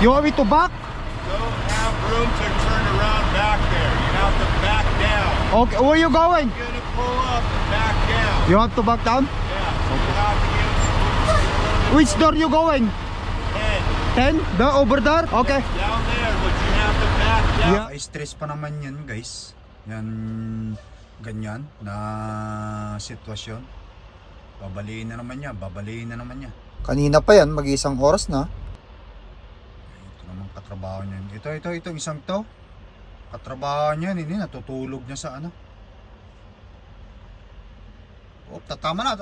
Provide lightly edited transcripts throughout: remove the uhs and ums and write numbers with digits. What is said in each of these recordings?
You want me to back? Don't have room to turn around back there. You have to back down. Okay, where you going? You're gonna pull up and back down. You have to back down? Yeah, so you have to get Which door you going? 10 10? The over there? Okay. down there, but you have to back down. Yeah. Stress pa naman yan guys. Yan ganyan na sitwasyon. Babaliin na naman niya, babaliin na naman niya. Kanina pa yan, mag-isang oras na. Ito naman katrabaho niyan. Ito isang to. Katrabaho niyan, hindi natutulog niya sa ano. Oh, tatama na.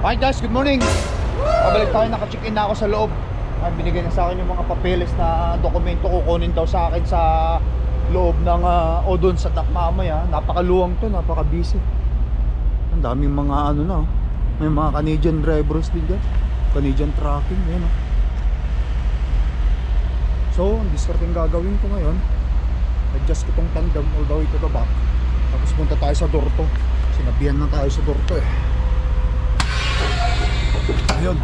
Hi guys, good morning. Pabalik tayo, naka-check-in na ako sa loob. Ay, binigay na sa akin yung mga papeles na dokumento kukunin daw sa akin sa loob ng o doon sa dock mamaya. Napakaluwang to, napaka-busy. Ang daming mga ano na, oh. May mga Canadian drivers din dyan. Canadian trucking, yan oh. So, ang discarding gagawin ko ngayon, adjust ko tong tandem all the way to the back. Tapos punta tayo sa Dorto. Sinabihan na tayo sa Dorto eh. Ayun,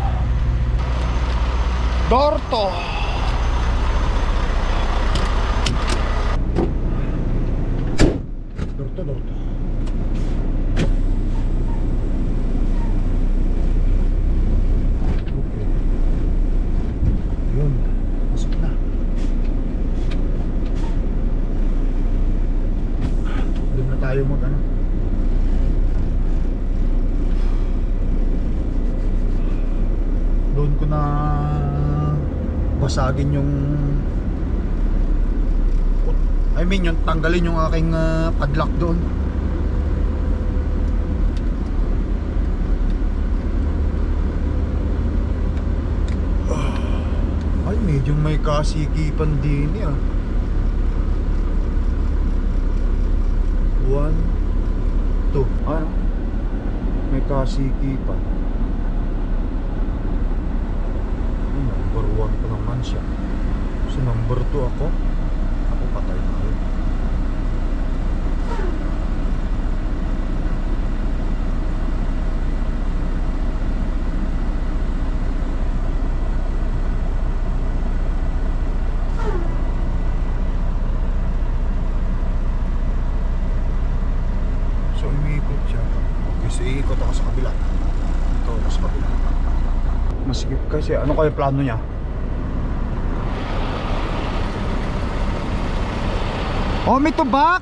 Dorto. Dorto. Okay. Ayun, pasok na. Doon na tayo mag-ano. Doon ko na basagin yung yung tanggalin yung aking padlock doon. Ay, medyo may kasikipan din eh. 1, 2. Ano? May kasikipan. Number 1 pa naman siya. So number 2 ako. Ako patay na yun. So umiikot siya. Okay, so iikot ako sa kabila. Ito ako sa kabila. Masikip kasi ano kaya plano niya? Want me to back?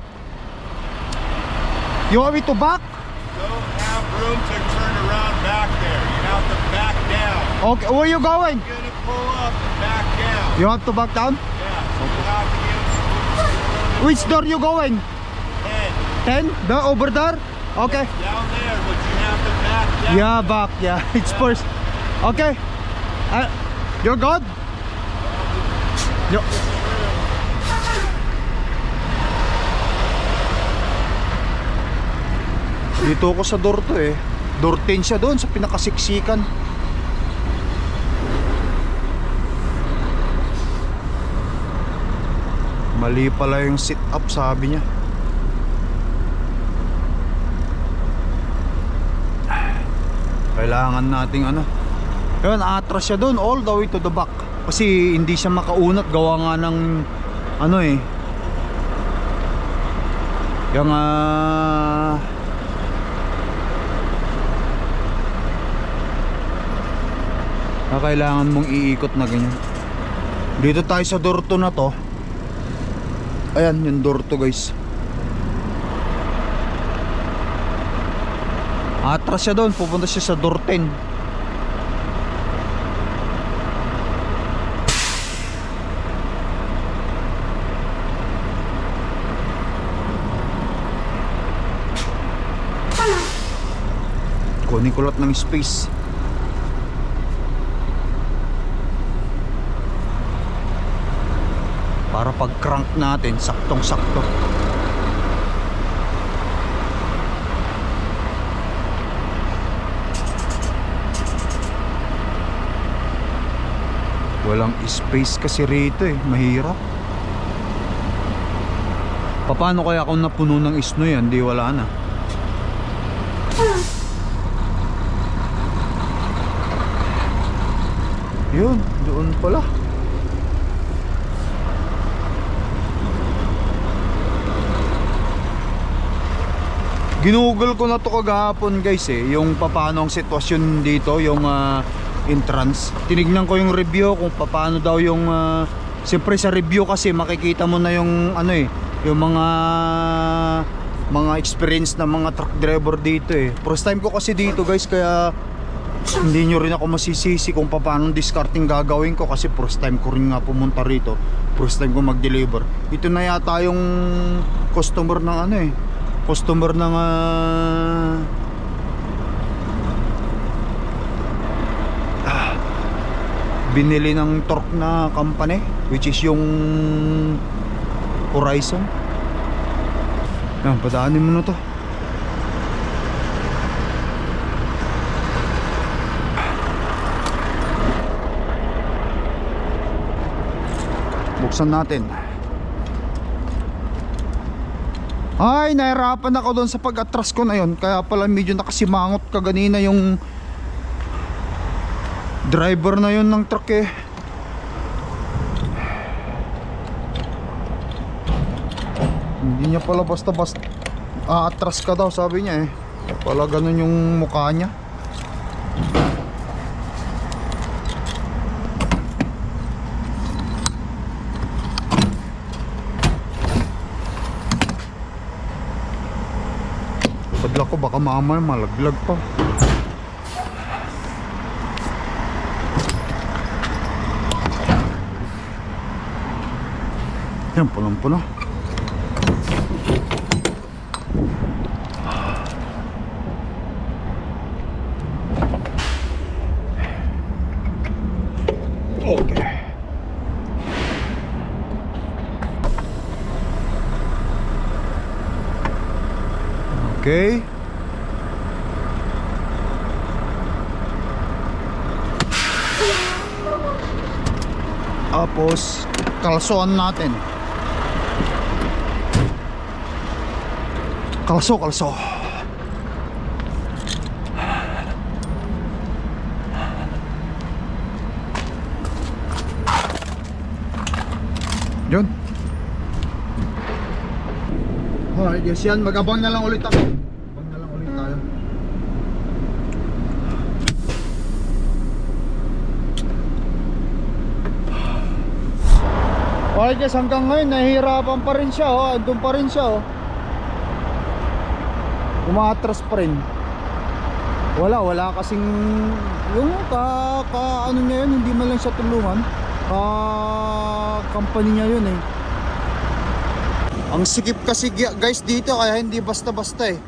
You want me to back? Don't have room to turn around back there. You have to back down. Okay, where you going? You're gonna pull up and back down. You have to back down? Yeah, so you have to get Which door you going? 10 10? The over there? Okay. down there, but you have to back down. Yeah, back. Yeah, it's first. Okay. You're good? Yo. Dito ako sa door to eh. Door 10 siya doon sa pinakasiksikan. Mali pala yung sit up, sabi niya. Kailangan nating ano. Yun, atras siya doon all the way to the back. Kasi hindi siya makaunat, gawa nga ng ano eh. Yung kailangan mong iikot na ganyan. Dito tayo sa Dorto na to. Ayan, yung Dorto guys. Atras siya doon, pupunta siya sa Dorten. Kunin ko lahat ng space. Para pag crank natin saktong sakto. Walang space kasi rito eh, mahirap. Paano kaya kung napuno ng isno yan, di wala na. Yun, doon pala. Ginugol ko na to kagahapon guys eh, yung paano ang sitwasyon dito, yung entrance. Tinignan ko yung review kung paano daw yung siyempre sa review kasi makikita mo na yung ano eh, yung mga experience ng mga truck driver dito eh. First time ko kasi dito guys, kaya hindi nyo rin ako masisisi kung paano discarding gagawin ko kasi first time ko rin nga pumunta rito, first time ko mag-deliver. Ito na yata yung customer ng ano eh, customer ng binili ng torque na company, which is yung Horizon. Yan, padaanin mo na to. Buksan natin. Ay, nahirapan ako doon sa pag-atras ko na yon. Kaya pala medyo nakasimangot kaganina yung driver na yon ng truck eh. Hindi niya pala basta-basta atras ka daw, sabi niya eh. Pala ganun yung mukha niya. Padla ko baka mamaya malaglag pa. Yan, pulang-puno. Okay. Okay. Tapos kalsoan natin. Kalso. Yun. Alright, yes yan. Mag-abang na lang ulit ako. Abang na lang ulit tayo. Alright guys, hanggang ngayon nahihirapan pa rin siya oh. Andun pa rin siya oh. Umaatras pa rin. Wala kasing yung ano niya yun, hindi man lang siya tulungan. Company niya yun eh. Ang sikip kasi guys dito, kaya hindi basta-basta eh.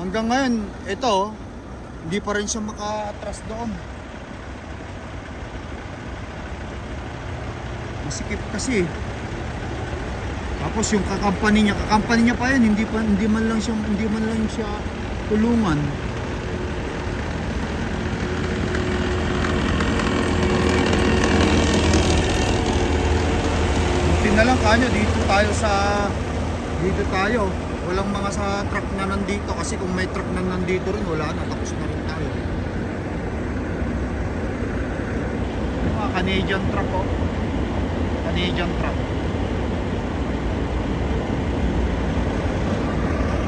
Hanggang ngayon, ito hindi pa rin siya maka-atras doon. Masikip kasi eh. Tapos yung kakampany niya pa yan, hindi man lang siya tulungan. Buti na lang kanyo dito tayo. Walang mga sa truck na nandito kasi kung may truck na nandito rin, wala na, tapos na rin tayo. Mga Canadian truck oh. Canadian truck.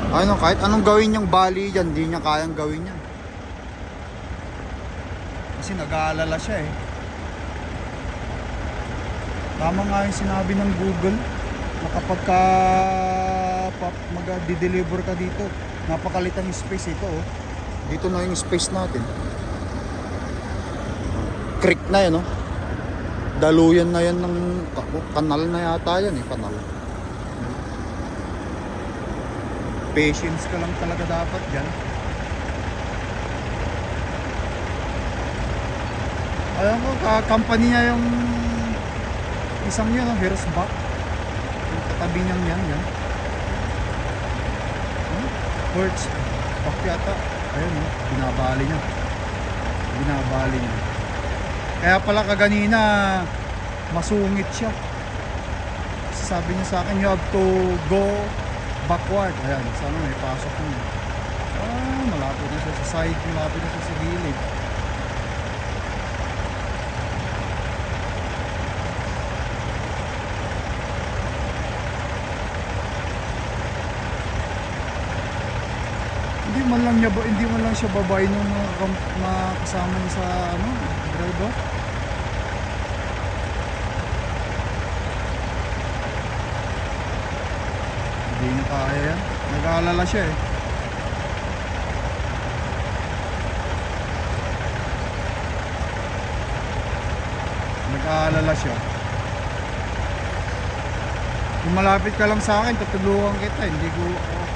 Ano, kahit anong gawin niyang bali dyan, hindi niya kayang gawin yan. Kasi nag-aalala siya eh. Tama nga yung sinabi ng Google na kapag mag-deliver ka dito, napakalit ang space ito oh. Dito na yung space natin. Creek na yan oh. Daluyan na yan ng kanal na yata yan eh, kanal. Patience ka lang talaga dapat dyan. Alam ko, company niya Isang yun, Herzbach. Yung katabi niyang yan. Herzbach yata. Ayun, binabali niya. Kaya pala kaganina, masungit siya. Sabi niya sa akin, you have to go backward. Ayan, sana may pasok niya. Malapit na siya sa side, malapit na siya sa gilid. Hindi man lang siya babay nung mga kasama niya sa driver. Hindi niya kaya yan. Nag-aalala siya eh. Nag-aalala siya. Kung malapit ka lang sa akin, tutulungan kita. Hindi ko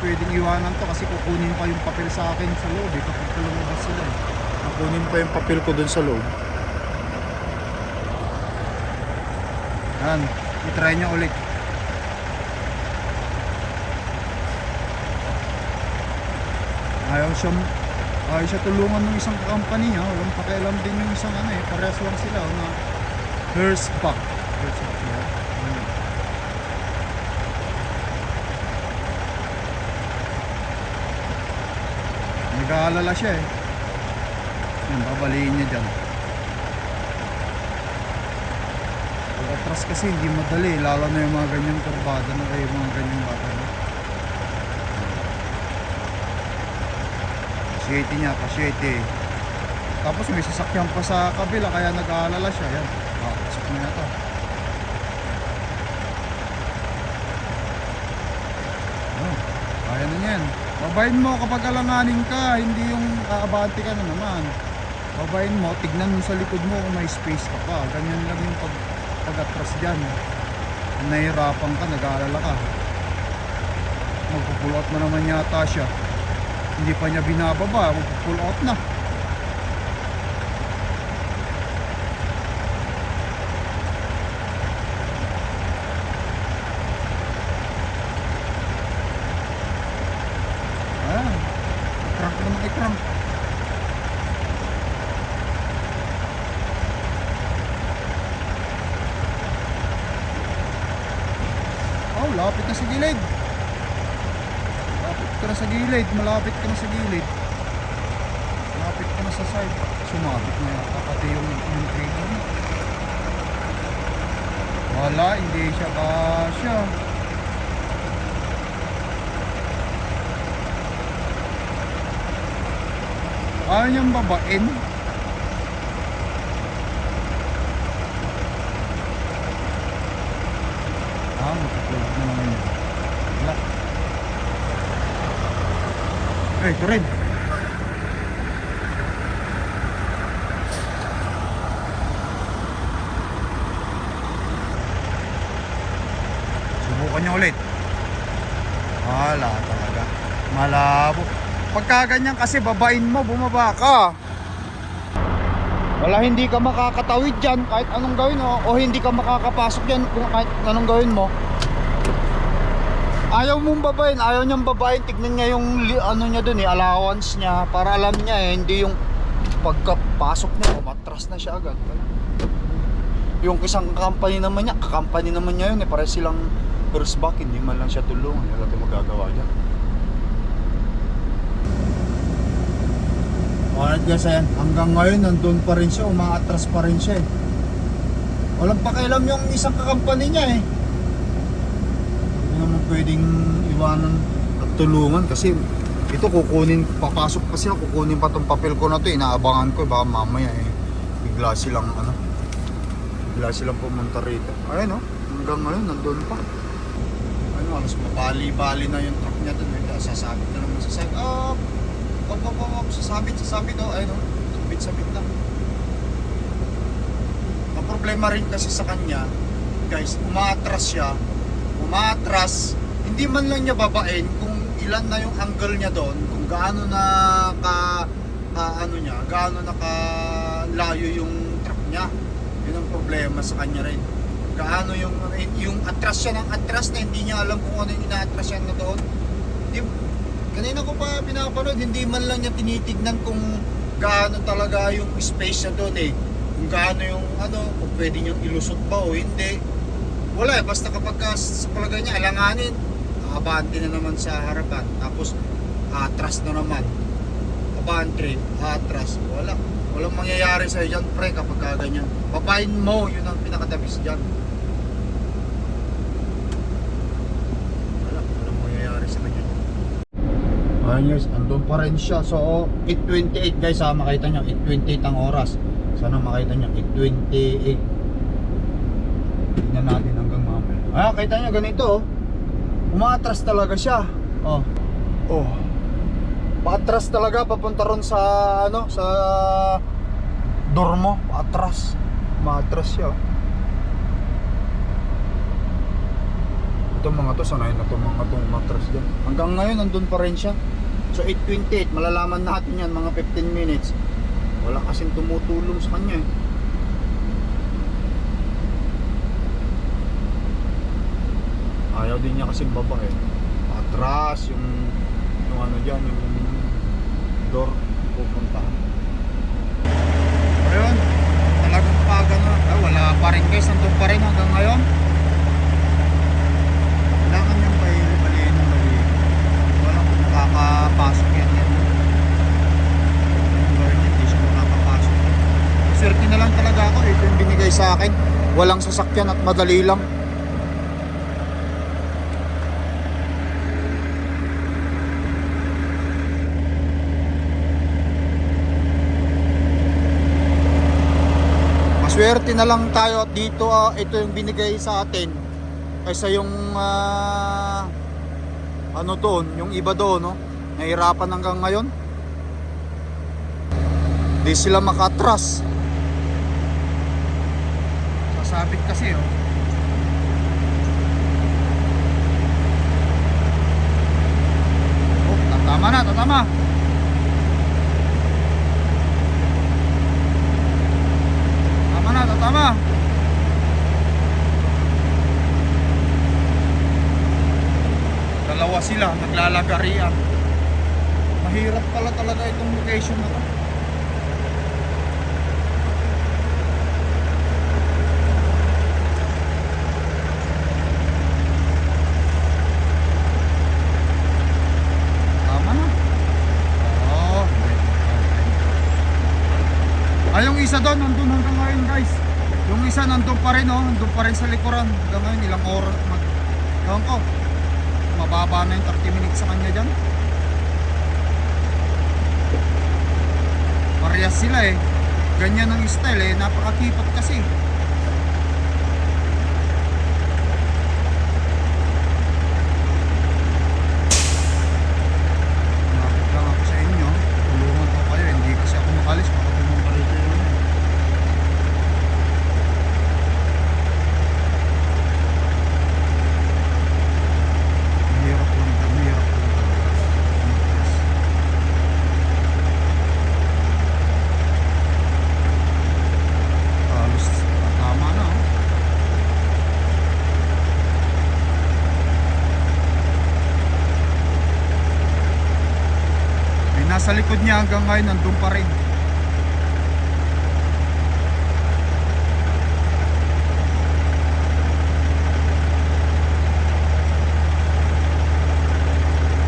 pwedeng iwanan to kasi kukunin pa yung papel sa akin sa loob eh, kapag lumabas sila eh. Kukunin pa yung papel ko dun sa loob. Yan, itry niya ulit. Ayaw siya tulungan ng isang company niya. Walang pakialam din yung isang parehas lang sila na Herzbach. Nag-aalala siya eh. Yan, babaliin niya dyan. Pag-atras kasi hindi madali, lalo na yung mga ganyang kurbada na kayo, mga ganyang bata. Pasyete niya, pasyete. Tapos may sasakyan pa sa kabila kaya nag-aalala siya. Yan, pasok na yata. Kaya na yan. Babayin mo kapag alanganin ka, hindi yung aabante ka na naman. Babayin mo, tignan mo sa likod mo kung may space ka pa. Ganyan lang yung pag-atras dyan. Nahihirapan ka, nag-aalala ka. Magpupull out na naman yata siya. Hindi pa niya binababa, magpupull out na. Crank. Oh, lapit na sa gilid. Malapit ka na sa gilid. Malapit ka na sa side. Sumabit na yata pati yung trailer. Wala, hindi siya kasya. Ayaw niyang babain. Matutulog na naman yun. Wala. Ito rin. Subukan niya ulit. Wala talaga. Malabo. Pagka ganyan kasi babain mo, bumaba ka. Wala, hindi ka makakatawid dyan kahit anong gawin mo, o hindi ka makakapasok dyan kung kahit anong gawin mo. Ayaw mong babain, ayaw niyang babain. Tignan niya yung niya dun allowance niya, para alam niya hindi yung pagkapasok niya, umatras na siya agad. Yung isang company naman niya yun para silang Herzbach, hindi man lang siya tulungan. Wala tayong magagawa dyan. Alright guys, ayan. Hanggang ngayon nandun pa rin siya, umaatras pa rin siya eh. Walang pakialam yung isang kakampany niya eh. Hindi naman pwedeng iwanan at tulungan kasi ito papasok pa siya, kukunin pa tong papel ko na to. Inaabangan ko, baka mamaya bigla silang pumunta rito. Ayun hanggang ngayon nandun pa. Halos mabali-bali na yung truck niya dun. Sasabit na naman sa side. Sasabit ayun sabit lang. Ang problema rin kasi sa kanya guys, umaatras, hindi man lang niya babain kung ilan na yung angle niya doon, kung gaano na gaano na kalayo yung truck niya. Yun ang problema sa kanya rin. gaano yung atras siya ng atras na hindi niya alam kung ano yung ina-atras siya na doon. Kanina ko pa pinapanood, hindi man lang niya tinitignan kung gaano talaga yung space niya doon eh. Kung gaano yung kung pwede niyang ilusot ba o hindi. Wala eh, basta kapag sa palagay niya alanganin, abante na naman sa harapan. Tapos atras na naman. Abante, atras. Walang mangyayari sa'yo dyan, pre, kapag ganyan. Papain mo, yun ang pinakatabis dyan. Walang mangyayari sa kanya. Ayun guys, andun pa rin siya. So 8:28 guys, makita nyo 8:28 ang oras. Sana makita nyo 8:28. Tignan natin hanggang mamaya. Kita nyo ganito umaatras talaga siya. Paatras talaga papunta ron sa sa dormo. Paatras. Maatras siya. Itong mga to, sanay na itong mga itong matras dyan. Hanggang ngayon, nandun pa rin siya. So 8:28, malalaman natin yan mga 15 minutes. Wala kasing tumutulong sa kanya eh. Ayaw din niya kasing baba eh. Atras, yung ano dyan, yung door pupuntahan. Ayun, talagang paga na. Wala pa rin guys, nandun pa rin hanggang ngayon. Kailangan niyang baliin ng baliin. Walang makakapasok yan. Hindi siya makakapasok. Swerte na lang talaga ako. Ito yung binigay sa akin. Walang sasakyan at madali lang. Maswerte na lang tayo at dito ito yung binigay sa atin. Kaysa yung doon, yung iba doon, no? Nahirapan hanggang ngayon. Di sila makatras. Sasabit kasi tatama na, tatama. Tama na, tatama. Dalawa sila, naglalagarian. Mahirap pala talaga itong location na to. Tama na. Yung isa doon, nandun hanggang ngayon guys. Yung isa nandun pa rin nandun pa rin sa likuran. Hanggang ngayon, ilang oras ewan ko, mababa na yung 30 minutes sa kanya dyan. Parehas sila eh. Ganyan ang style eh. Napakakipot kasi. Napit lang ako sa inyo. Tulungan ko kayo. Hindi kasi ako makalis. Baka pumunta rito yun. Mahirap lang talaga. Halos tama na nasa likod niya hanggang ngayon nandun pa rin.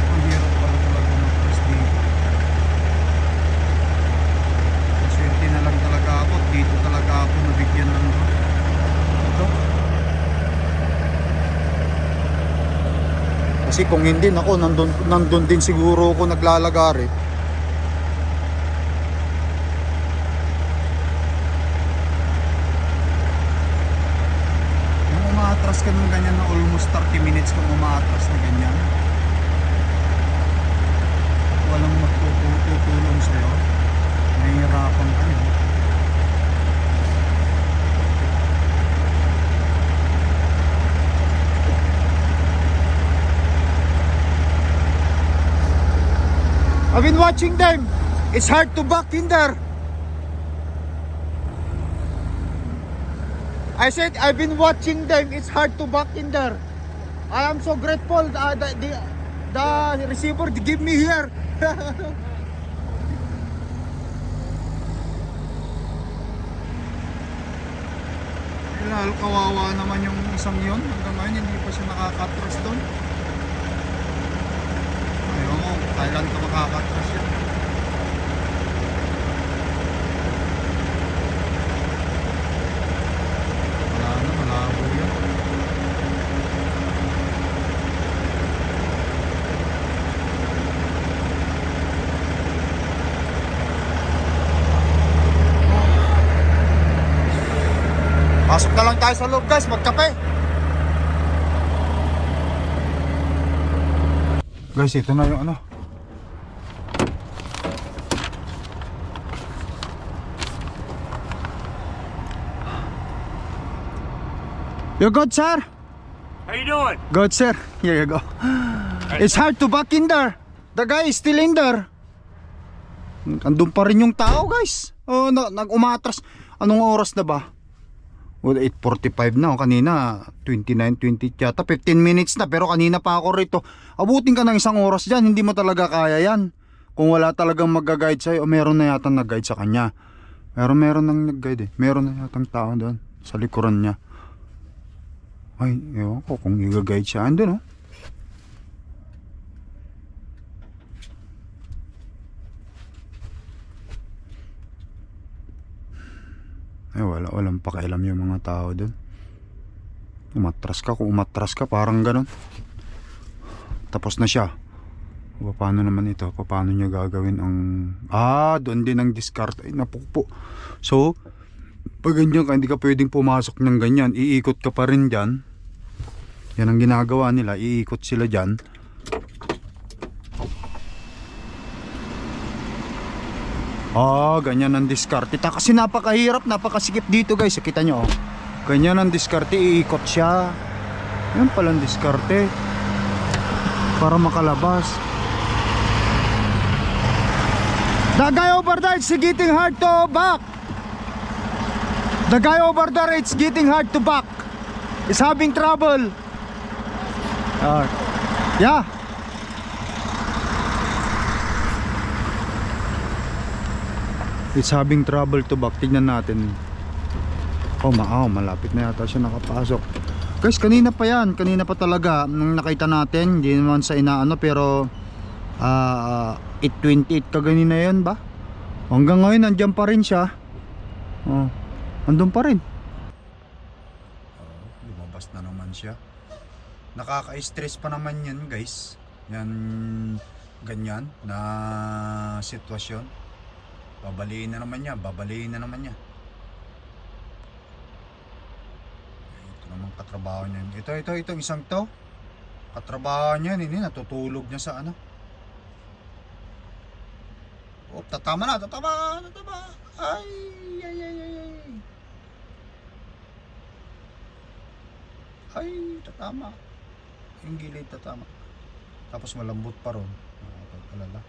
Ang hirap pala talaga mag-press dito. Swerte na lang talaga ako. Dito talaga ako nabigyan ng ito. Kasi kung hindi ako, nandun din siguro ako naglalagari. Umaatras ka ng ganyan na almost 30 minutes kung umaatras na ganyan, walang magtutulong sa'yo, nahihirapan ka nyo. I've been watching them. It's hard to back in there. I said I've been watching them. It's hard to back in there. I am so grateful. The receiver give me here. Lalo kawawa naman yung isang yon. Hanggang ngayon hindi pa siya nakakatras doon. Ayaw mo, kailan ka makakatras yan? Wala na, malabo yan. Pasok na lang tayo sa loob guys, magkape. Guys, ito na yung ano. You good, sir? How you doing? Good, sir. Here you go. It's hard to back in there. The guy is still in there. Andun pa rin yung tao, guys. Oh, nag-umatras. Anong oras na ba? Well, 8:45 na. Kanina 29:20 yata. 15 minutes na. Pero kanina pa ako rito. Abutin ka ng isang oras dyan. Hindi mo talaga kaya yan. Kung wala talagang mag-guide sa'yo. O meron na yata nag-guide sa kanya. Pero meron nang nag-guide eh. Meron na yata tao doon. Sa likuran niya. Ay, ewan ko kung i-guide siya. Andun oh. Walang pakialam yung mga tao doon. Umatras ka, kung umatras ka parang ganun. Tapos na siya. Paano naman ito? Paano niya gagawin ang... doon din ang discard. Ay, napukpo. So, pag ganyan ka, hindi ka pwedeng pumasok ng ganyan. Iikot ka pa rin dyan. Yan ang ginagawa nila. Iikot sila dyan. Ganyan ang diskarte. Kasi napakahirap, napakasikip dito guys. Kita nyo oh. Ganyan ang diskarte, iikot siya. Yan palang diskarte. Para makalabas. The guy over there, it's getting hard to back. The guy over there, it's getting hard to back. He's having trouble. Yeah. It's having trouble to back. Tignan natin. Malapit na yata siya nakapasok. Guys, kanina pa yan. Kanina pa talaga nung nakita natin. Hindi naman sa inaano pero 8:28 kaganina yun ba? Hanggang ngayon nandiyan pa rin siya. Andun pa rin. Lumabas na naman siya. Nakaka-stress pa naman yan guys. Yan ganyan na sitwasyon. Babaliin na naman niya. Ito naman katrabaho niya. Ito isang to. Katrabaho niya. Hindi natutulog niya sa ano. Tatama na. Ay. Ay, tatama. Yung gilid tatama. Tapos malambot pa ron. Nakapag-alala.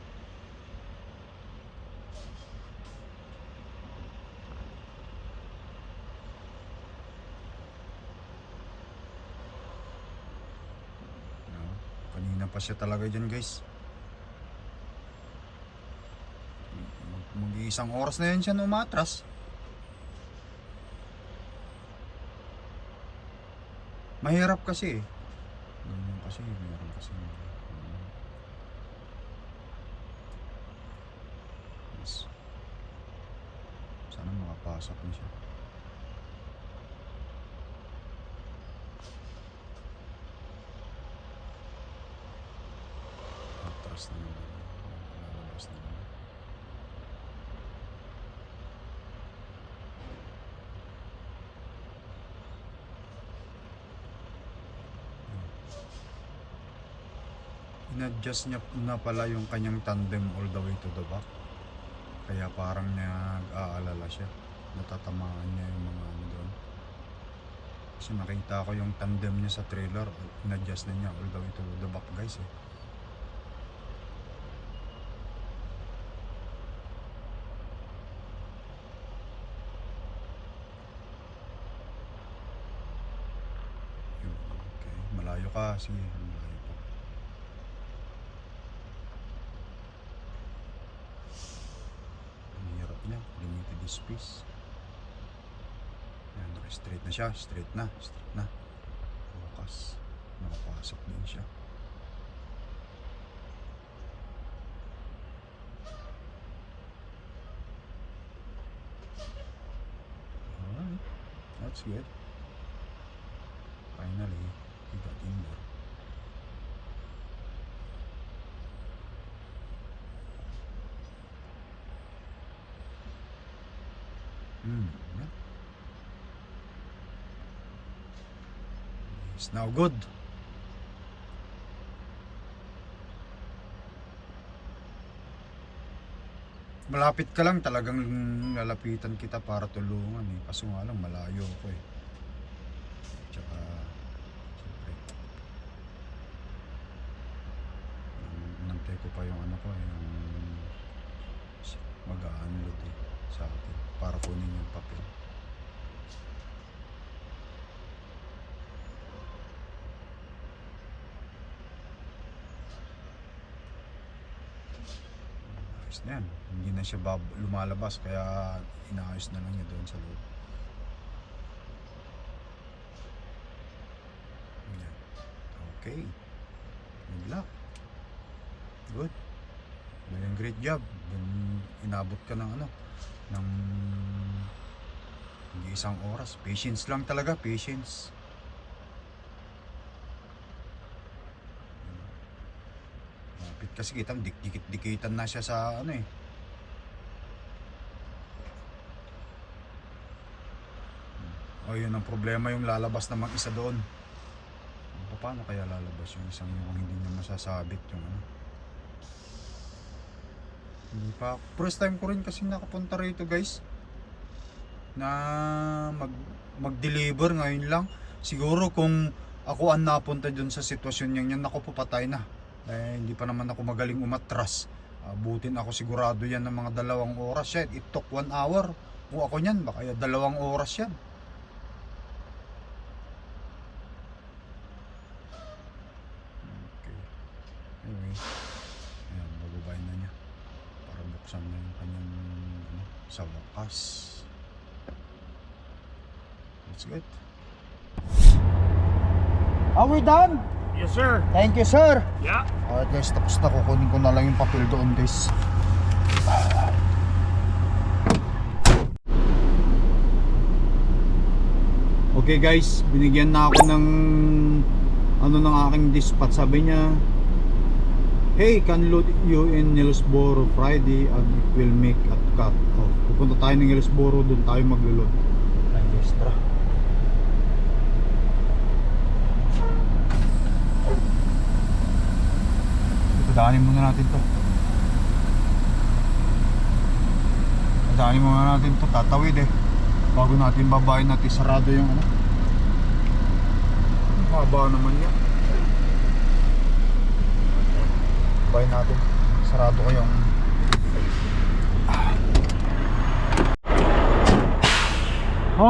Kanina pa siya talaga dyan guys. Mag-iisang oras na yun siya umatras. Mahirap kasi ganyan kasi, meron kasi sana makapasok na siya. Atras na naman. Lalabas na naman. In-adjust niya na pala yung kanyang tandem all the way to the back. Kaya parang nag-aalala siya. Natatamaan niya yung mga ano doon. Kasi nakita ko yung tandem niya sa trailer. In-adjust na niya all the way to the back guys eh. sige, malayo pa. Ang hirap niya, limited space. Ayan, straight na siya, straight na. Focus, nakapasok din siya. Alright, that's good. Finally, he got in there. Yeah. It's now good. Malapit ka lang, talagang lalapitan kita para tulungan eh. Kaso nga lang, malayo ko eh. Tsaka, siyempre, nantay ko pa yung ano ko, yung mag-unload eh sa akin para kunin yung papel. Ayos na yan. Hindi na siya lumalabas kaya inaayos na lang niya doon sa loob. Yan. Okay. Good luck. Good. Doing great job. Inabot ka ng ano, ng hindi isang oras. Patience lang talaga, patience. Malapit kasi kitang dikit-dikitan na siya sa ano eh. O yun ang problema, yung lalabas na mag-isa doon. Paano kaya lalabas yung isang yung hindi niya masasabit yung ano? Hindi pa. First time ko rin kasi nakapunta rito guys. Na mag-deliver ngayon lang. Siguro kung ako ang napunta dun sa sitwasyon niyan, ako papatay na. Eh, hindi pa naman ako magaling umatras. Abutin ako sigurado yan ng mga 2 oras yan. It took 1 hour. Kung ako niyan, baka 2 oras yan. Okay. Anyway. Ayan, bababay na niya. Para buksan na yung kanyang ano, sa wakas. That's good. Are we done? Yes, sir. Thank you, sir. Yeah. Alright guys, tapos na, kukunin ko na lang yung papel doon guys. Okay guys, binigyan na ako ng ano ng aking dispatch. Sabi niya, hey, can load you in Hillsboro Friday and it will make at cut off. Pupunta tayo ng Hillsboro, doon tayo maglo-load. Ang extra. Daanin muna natin to. Daanin muna natin to, tatawid eh. Bago natin babayin natin, sarado yung ano. Haba naman yan. Babayin natin, sarado ko yung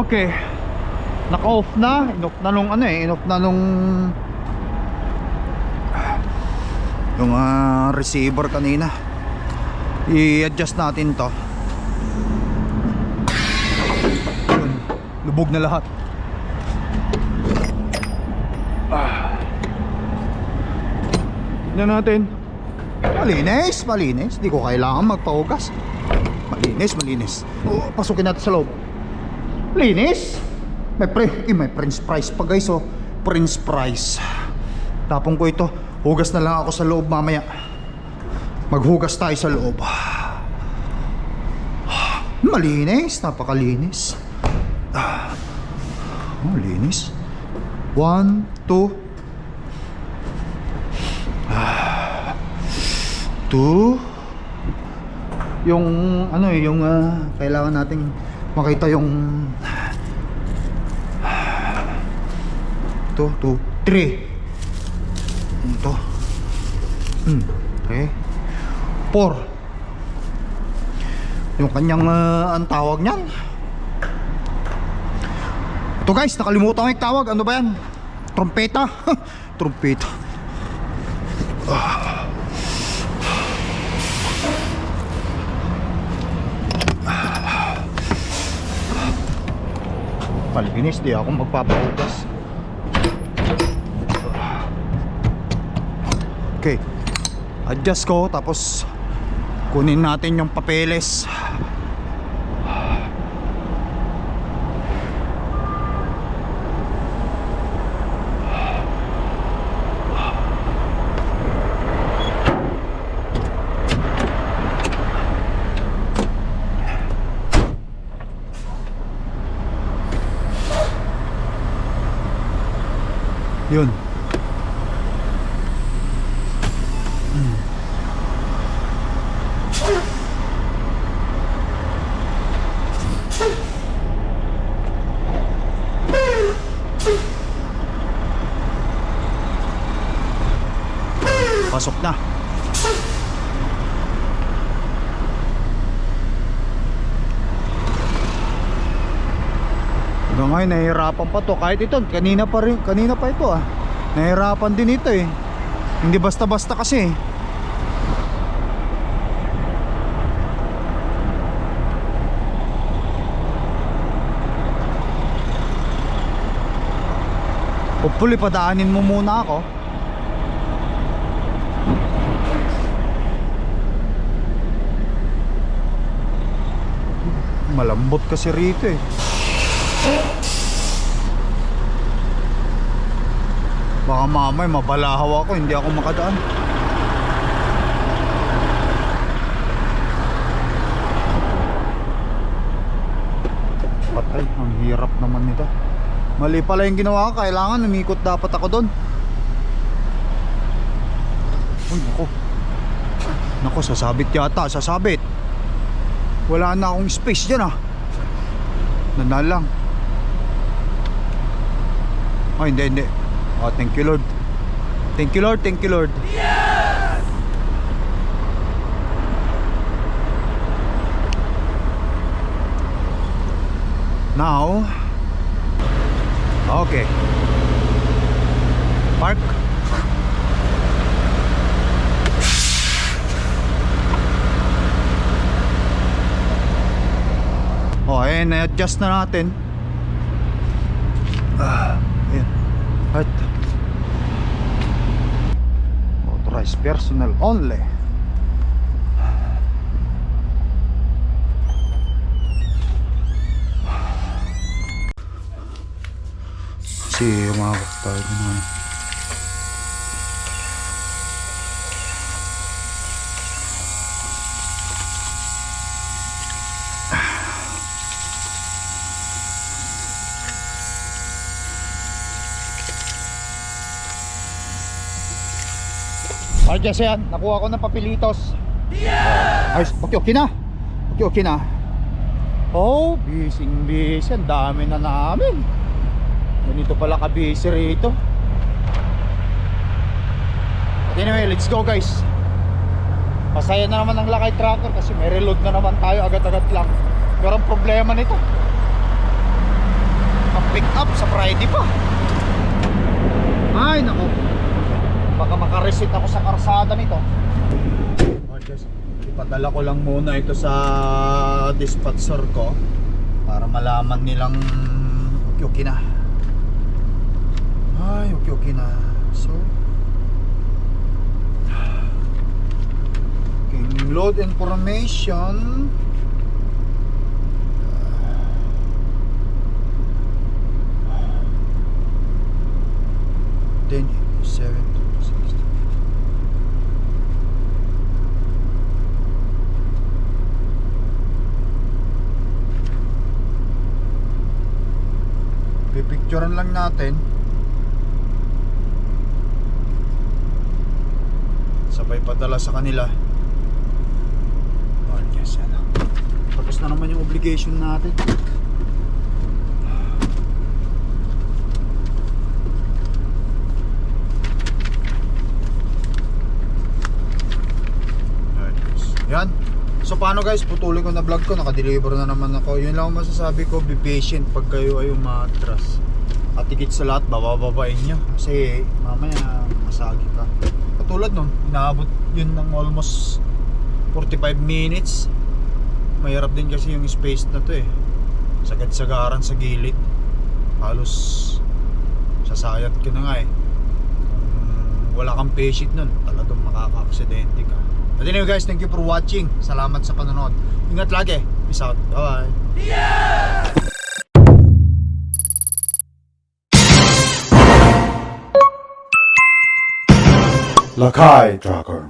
okay. Naka-off na, inoff na nung ano eh, inoff na nung yung receiver kanina. I-adjust natin to. Yun, lubog na lahat. Tignan natin. Malinis, malinis. Di ko kailangan magpahugas. Malinis, malinis. Pasukin natin sa loob. Linis. May French fries pa guys oh. French fries. Tapong ko ito. Hugas na lang ako sa loob mamaya. Maghugas tayo sa loob. Malinis, napakalinis. Malinis. 1, 2 2. Yung ano eh, yung kailangan nating makita yung 2, 3. Ito. Okay. 4. Yung kanyang ang tawag niyan. Ito guys, nakalimutan ko yung tawag. Ano ba yan? Trompeta. trumpeta. Malinis, di ako magpapahugas. Okay, adjust ko tapos kunin natin yung papeles. Yun. Pasok na. Hanggang ngayon nahihirapan pa to. Kahit ito, kanina pa ito ah. Nahihirapan din ito eh. Hindi basta-basta kasi. Hopefully padaanin mo muna ako. Malambot kasi rito eh. Baka mamay mabalahaw ako, hindi ako makadaan. Patay, ang hirap naman nito. Mali pala yung ginawa ko, kailangan umikot dapat ako doon. Uy, nako, sasabit yata, sasabit. Wala na akong space dyan ah. Nanalang. Oh, hindi. Oh, thank you Lord. Thank you Lord, thank you Lord. Yes! Now, okay. Park. Oh, ayan, na-adjust na natin. Ayan. Right. Authorized personnel only. Si umakot tayo na. Alright guys, yan, nakuha ko ng papelitos. Yes! Ay, okay na. Okay na. Oh, busy. Ang dami na namin. Ganito pala ka-busy rito. But anyway, let's go guys. Pasaya na naman ang lakay tracker kasi may reload na naman tayo agad-agad lang. Pero ang problema nito, mag-pick up sa Friday pa. Ay, nako. Baka makaresit ako sa karsada nito. Ipadala ko lang muna ito sa dispatcher ko para malaman nilang okay na. Ay, okay na. So, okay, load information. Then 7 pipicturean lang natin. Sabay padala sa kanila. Oh, yes, yan. Tapos na naman yung obligation natin. Yan. So paano guys, putulin ko na vlog ko, nakadeliver na naman ako. Yun lang ang masasabi ko, be patient pag kayo ay umatras. At higit sa lahat, bababain nyo. Kasi mamaya masagi ka. Katulad nun, inaabot yun ng almost 45 minutes. Mahirap din kasi yung space na to eh. Sagad-sagaran sa gilid. Halos sasayat ka na nga eh. Kung wala kang patient nun, talagang makaka-aksidente ka. But anyway guys, thank you for watching. Salamat sa panonood. Ingat lagi. Peace out. Bye-bye. Lakay Tracker.